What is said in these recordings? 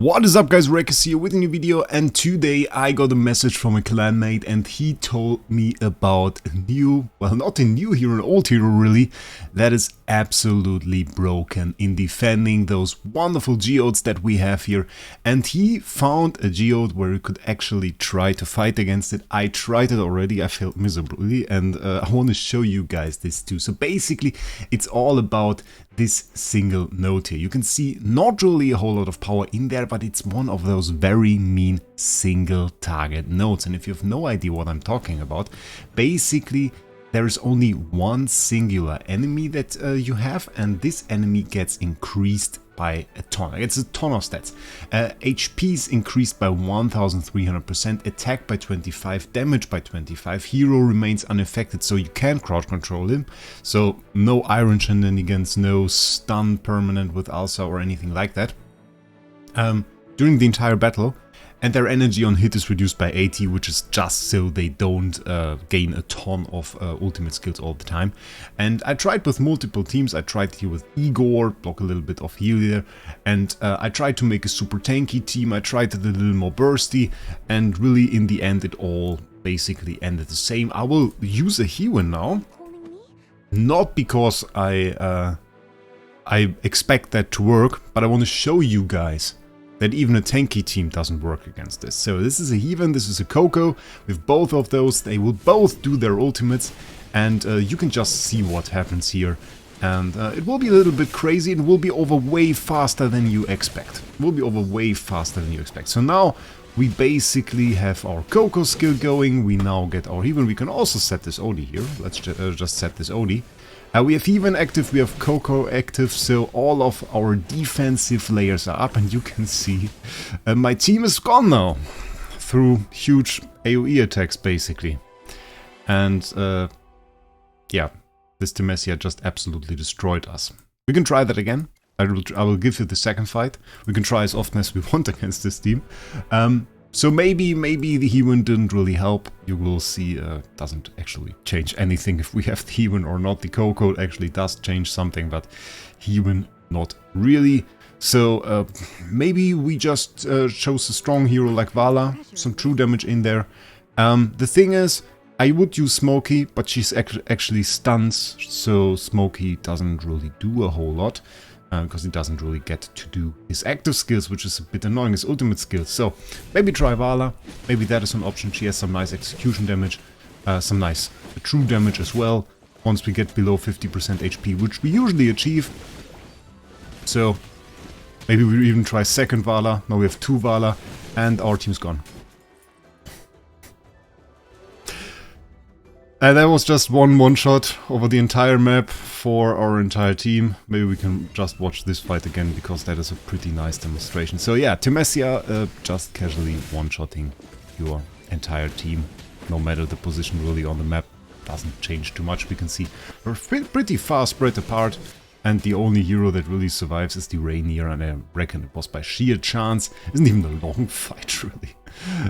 What is up guys, Wraec here with a new video, and today I got a message from a clanmate and he told me about a new, well not a new hero, an old hero really, that is absolutely broken in defending those wonderful geodes that we have here. And he found a geode where you could actually try to fight against it. I tried it already, I failed miserably, and I want to show you guys this too. So basically it's all about this single node here. You can see not really a whole lot of power in there, but it's one of those very mean single target nodes. And if you have no idea what I'm talking about, basically there is only one singular enemy that you have, and this enemy gets increased by a ton. It's a ton of stats. HP is increased by 1300%, attack by 25, damage by 25, hero remains unaffected, so you can crowd control him. So no iron shenanigans, no stun permanent with Alsa or anything like that. During the entire battle. And their energy on hit is reduced by 80, which is just so they don't gain a ton of ultimate skills all the time. And I tried with multiple teams. I tried here with Igor, block a little bit of heal here. And I tried to make a super tanky team. I tried it a little more bursty. And really in the end it all basically ended the same. I will use a Hewen now. Not because I expect that to work, but I want to show you guys that even a tanky team doesn't work against this. So this is a Hewen, this is a Coco. With both of those, they will both do their ultimates, and you can just see what happens here. And it will be a little bit crazy, it will be over way faster than you expect. It will be over way faster than you expect. So now we basically have our Coco skill going, we now get our Hewen. We can also set this Odie here. Let's just set this Odie. We have Hewen active, we have Coco active, so all of our defensive layers are up, and you can see my team is gone now through huge AoE attacks basically. And yeah, this Temesia just absolutely destroyed us. We can try that again. I will give you the second fight. We can try as often as we want against this team. So maybe the Hewen didn't really help. You will see doesn't actually change anything if we have the Hewen or not. The Coco actually does change something, but Hewen not really. So maybe we just chose a strong hero like Vala, some true damage in there. The thing is, I would use Smokey, but she's actually stuns, so Smokey doesn't really do a whole lot. Because he doesn't really get to do his active skills, which is a bit annoying, his ultimate skills. So maybe try Vala, maybe that is an option. She has some nice execution damage, some nice true damage as well, once we get below 50% HP, which we usually achieve. So maybe we even try second Vala. Now we have two Vala, and our team's gone. And that was just one shot over the entire map for our entire team. Maybe we can just watch this fight again, because that is a pretty nice demonstration. So yeah, Temesia just casually one-shotting your entire team, no matter the position really on the map. Doesn't change too much. We can see we're pretty far spread apart, and the only hero that really survives is the Rainier, and I reckon it was by sheer chance. Isn't even a long fight really.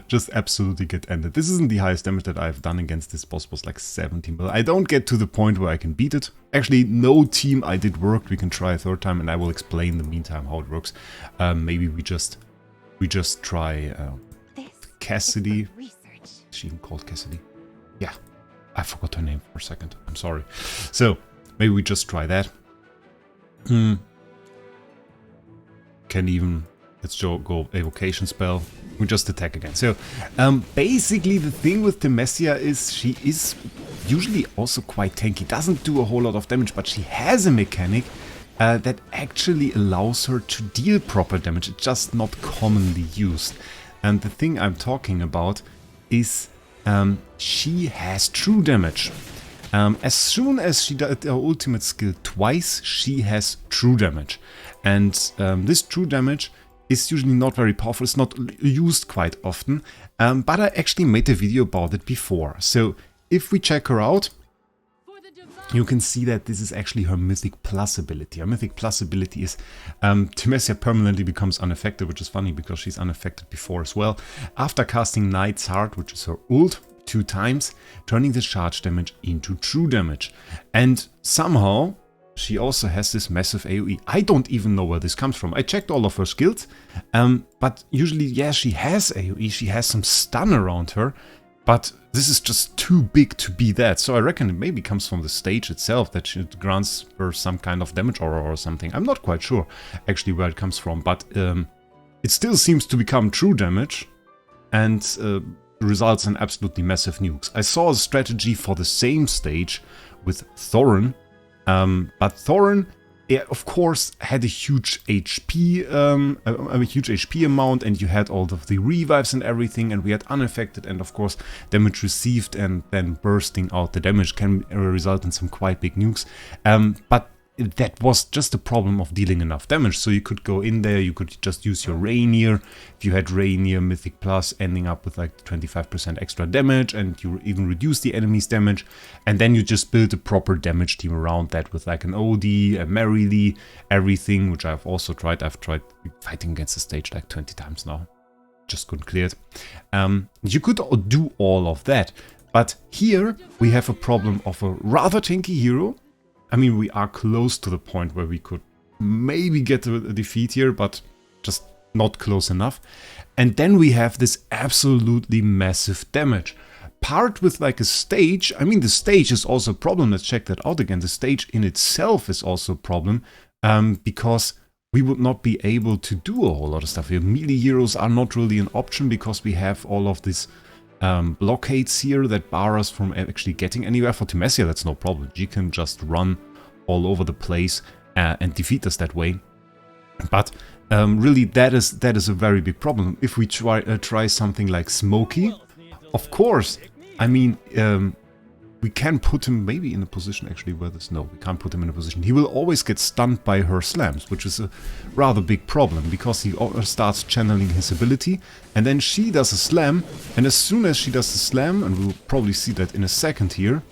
Just absolutely get ended. This isn't the highest damage that I've done against this boss, was like 17, but I don't get to the point where I can beat it. Actually, no team I did worked. We can try a third time, and I will explain in the meantime how it works. Maybe we just try Cassidy. Is she even called Cassidy? Yeah, I forgot her name for a second. I'm sorry. So maybe we just try that. Can even, let's go evocation spell. We just attack again. So basically the thing with Temesia is she is usually also quite tanky. Doesn't do a whole lot of damage, but she has a mechanic that actually allows her to deal proper damage. It's just not commonly used. And the thing I'm talking about is she has true damage. As soon as she does her ultimate skill twice, she has true damage. And this true damage is usually not very powerful, it's not used quite often, but I actually made a video about it before. So if we check her out, you can see that this is actually her Mythic Plus ability. Her Mythic Plus ability is Temesia permanently becomes unaffected, which is funny because she's unaffected before as well. After casting Knight's Heart, which is her ult, 2 times, turning the charge damage into true damage. And somehow she also has this massive AoE. I don't even know where this comes from. I checked all of her skills, but usually, yeah, she has AoE, she has some stun around her, but this is just too big to be that. So I reckon it maybe comes from the stage itself, that she grants her some kind of damage aura or something. I'm not quite sure actually where it comes from, but it still seems to become true damage and results in absolutely massive nukes. I saw a strategy for the same stage with Thorin, but Thorin, yeah, of course, had a huge HP, a huge HP amount, and you had all of the revives and everything, and we had unaffected, and of course, damage received and then bursting out the damage can result in some quite big nukes. But that was just a problem of dealing enough damage. So you could go in there, you could just use your Rainier. If you had Rainier Mythic Plus, ending up with like 25% extra damage, and you even reduce the enemy's damage. And then you just build a proper damage team around that with like an OD, a Merrily, everything, which I've also tried. I've tried fighting against the stage like 20 times now. Just couldn't clear it. You could do all of that. But here we have a problem of a rather tanky hero. I mean, we are close to the point where we could maybe get a defeat here, but just not close enough. And then we have this absolutely massive damage. Part with like a stage, I mean, the stage is also a problem. Let's check that out again. The stage in itself is also a problem, because we would not be able to do a whole lot of stuff here. Melee heroes are not really an option because we have all of this blockades here that bar us from actually getting anywhere. For Temesia, that's no problem. She can just run all over the place and defeat us that way. But really, that is a very big problem. If we try something like Smokey, of course, I mean, we can put him maybe in a position actually where this... No, we can't put him in a position. He will always get stunned by her slams, which is a rather big problem, because he starts channeling his ability, and then she does a slam, and as soon as she does the slam, and we'll probably see that in a second here,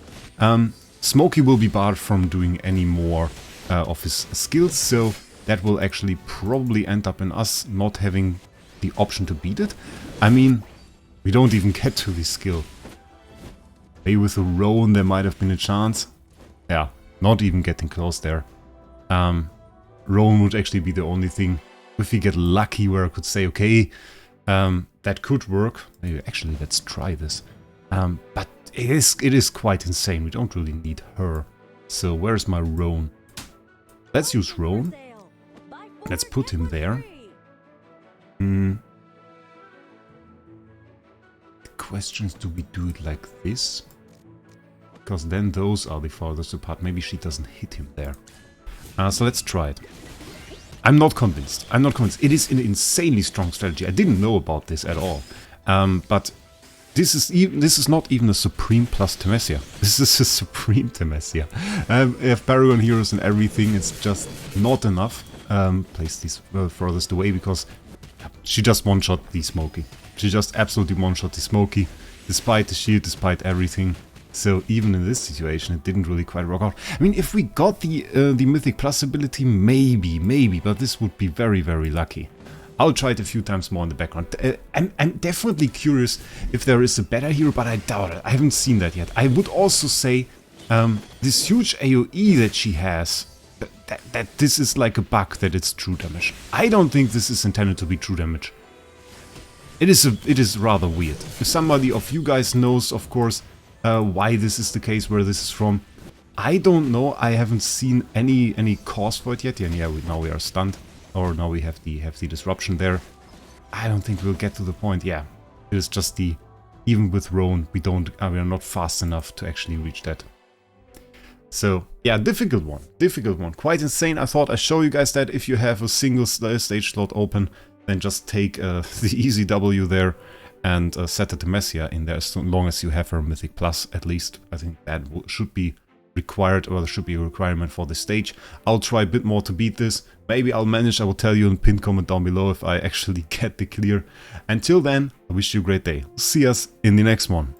Smokey will be barred from doing any more of his skills, so that will actually probably end up in us not having the option to beat it. I mean, we don't even get to this skill. Maybe with a Roan there might have been a chance. Yeah, not even getting close there. Roan would actually be the only thing, if we get lucky, where I could say, okay, that could work. Maybe actually let's try this. But it is quite insane. We don't really need her. So where's my Roan? Let's use Roan. Let's put him there. The question is, do we do it like this? Because then those are the farthest apart. Maybe she doesn't hit him there. So let's try it. I'm not convinced. I'm not convinced. It is an insanely strong strategy. I didn't know about this at all. But this is not even a Supreme plus Temesia. This is a Supreme Temesia. We have Paragon heroes and everything. It's just not enough. Place these furthest away because she just one-shot the Smokey. She just absolutely one-shot the Smokey, despite the shield, despite everything. So even in this situation, it didn't really quite work out. I mean, if we got the Mythic Plus ability, maybe, but this would be very, very lucky. I'll try it a few times more in the background. I'm definitely curious if there is a better hero, but I doubt it. I haven't seen that yet. I would also say this huge AoE that she has, that this is like a bug that it's true damage. I don't think this is intended to be true damage. It is rather weird. If somebody of you guys knows, of course, why this is the case, where this is from, I don't know. I haven't seen any cause for it yet. And yeah, now we are stunned, or now we have the disruption there. I don't think we'll get to the point. Yeah, it is just even with Roan, we are not fast enough to actually reach that. So yeah, difficult one, quite insane. I thought I'd show you guys that if you have a single stage slot open, then just take the easy W there and set the Temesia in there as long as you have her Mythic Plus, at least. I think that should be required, or there should be a requirement for this stage. I'll try a bit more to beat this. Maybe I'll manage. I will tell you in the pinned comment down below if I actually get the clear. Until then, I wish you a great day. See us in the next one.